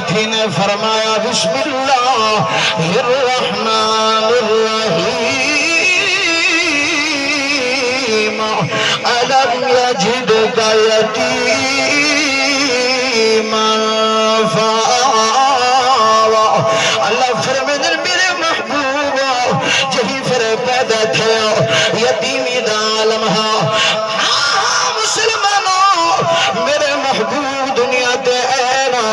ساتھی نے فرمایا بسم اللہ الرحمن الرحیم ألم يجدك يتيما فآوى اللہ فرمائے میرے محبوب جہی پھر پیدا تھے یتیمی دا عالم ہاں مسلمانوں میرے محبوب دنیا دے اینا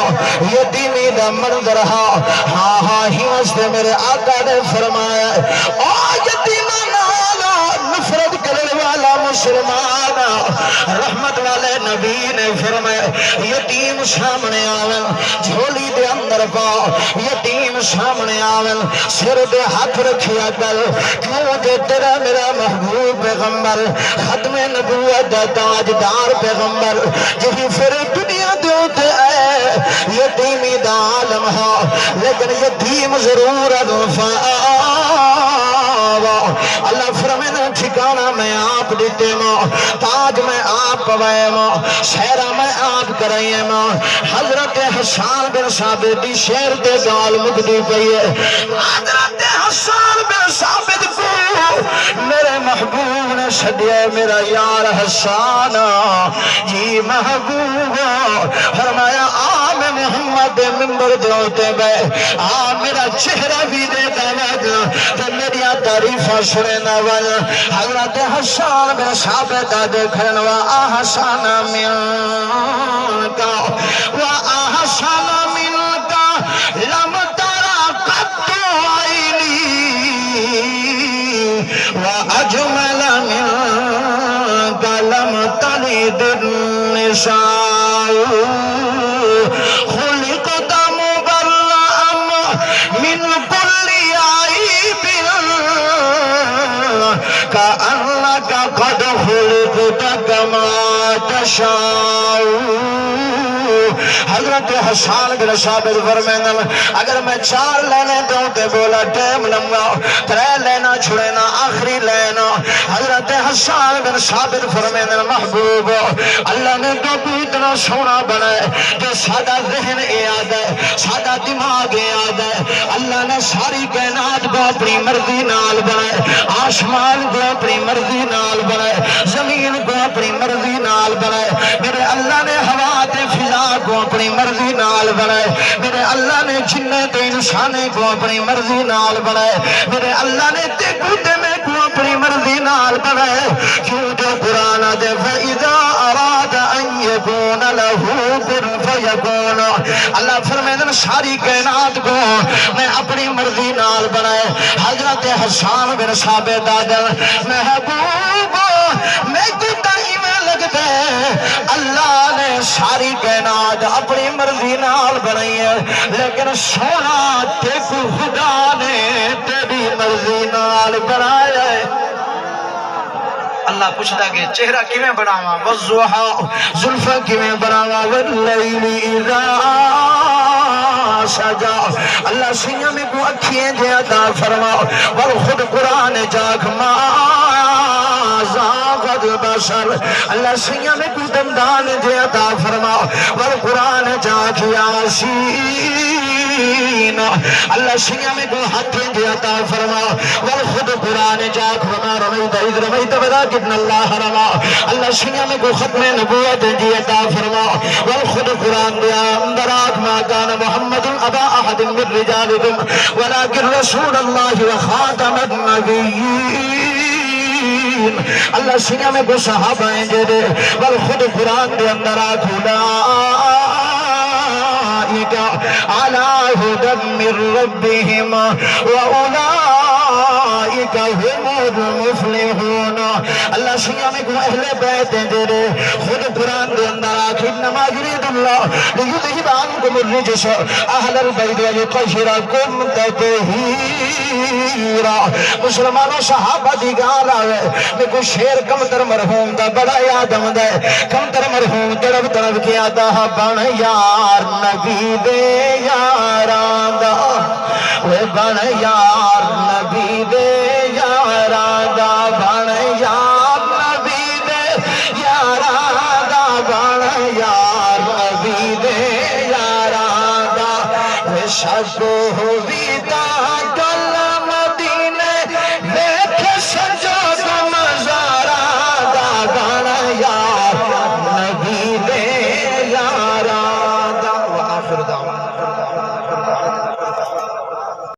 یتیمی دا منظر ہاں ہاں ہی واسطے میرے آقا نے فرمایا او یتیمانا نفرت کرنے والا مسلمان رحمت والے نبی نے فرمایا یتیم سامنے آویں جھولی دے اندر پاؤ یتیم سامنے آویں سر دے ہاتھ رکھیا کر کیوں کہ تیرا میرا محبوب پیغمبر ختم نبوت دا تاجدار پیغمبر جہی پھر دنیا دے ہوتے آئے یتیمی دا عالم ہا لیکن یتیم ضرور اللہ فرمائے ٹھکانہ میں آپ دیتے ماں تاج میں آپ پوائے ماں شہرہ میں آپ کرائیے ماں حضرت حسان بن ثابت دی شہر دے گال مقدی پئیے حضرت حسان بن ثابت کو میرے محبوب نے شدیے میرا یار حسان جی محبوب فرمایا آم محمد ممبر دوتے بے آم میرا چہرہ بھی دیتا وگا تو میری تعریفہ سنے نوال حضرت حسان بن ثابت دیکھن و آحسان منکا و آحسان منکا لم ترا قط عینی و اجمل منکا لم تلد النساء خلقت مبرأ من كل عیب كأنك قد خلقت كما تشاء حضرت حسان بن ثابت فرمائیں اگر میں 4 لینے دوں تے بولا ٹائم لمگا 3 لینا چھڑینا آخری لینا حضرت حسان بن ثابت فرمائیں محبوب اللہ نے تو اتنا سونا بنائے کہ سادہ ذہن یاد ہے سادہ دماغ یاد ہے اللہ نے ساری کائنات کو اپنی مرضی نال بنائے آسمان کو اپنی مرضی نال بنائے زمین کو اپنی مرضی نال بنائے میرے اللہ نے ہوا تے فضا کو اپنی مرضی نال بنائے میرے اللہ نے جنت انسانے کو اپنی مرضی نال بنائے میرے اللہ نے تیکوتے میں کو اپنی مرضی نال بنائے کیوں جو قرآن دے فَإِذَا أَرَادَ أَن يَكُونَ لَهُ كُن فَيَكُونَ اللہ فرمائے ساری کائنات کو میں اپنی مرضی نال بنائے حضرت حسان بن ثابت آدم محبوب میں کو تائیمیں لگتا ہے اللہ نے ساری کائنات اپنی مرضی نال بنائی ہے لیکن سونا تیکو خدا نے تیری مرضی نال بنایا ہے اللہ پوچھتا کہ چہرہ کیویں بناوا والضحا زلفہ کیویں بناوا واللیل اذا سجا اللہ سیاں میں کو اکھیں دے عطا فرما والخود قرآن جاک ما زاغت بشر اللہ سیاں میں کو دندان دے عطا فرما والقرآن جاک یاسین اللہ سیاں میں کو ہتھیں دے عطا فرما والخود قرآن جاک وما رمیت اذ رمیت ولیکن اللہ رما اللہ سیاں میں کو ختم نبوت دے عطا فرما والخود قرآن دیا اندرات ما کان محمد ابا احد من رجالکم ولكن رسول اللہ وخاتم النبیین اللہ سیاں میں کو صحابہ ہیں جدے والخود قرآن دے اندرات اولئک علی ھدی من ربہم واولئک هم المفلحون اللہ سیاں میں کو اہل بیت ہیں جدے خود قرآن دے اندرات انما یرید اللہ لیذہب عنکم الرجس اہل البیت ویطہرکم تطہیرا مسلمانوں صحابہ دی گال آوے میں کو شیر کمتر مرحوم دا بڑا یاد آمد ہے کمتر مرحوم تڑب تڑب کیا دا بن یار نبی دے یاران دا وہ بن یار نبی دے یاران دا بن یار نبی دے یاران دا بن یار نبی دے یاران دا شب ہوئی تا گل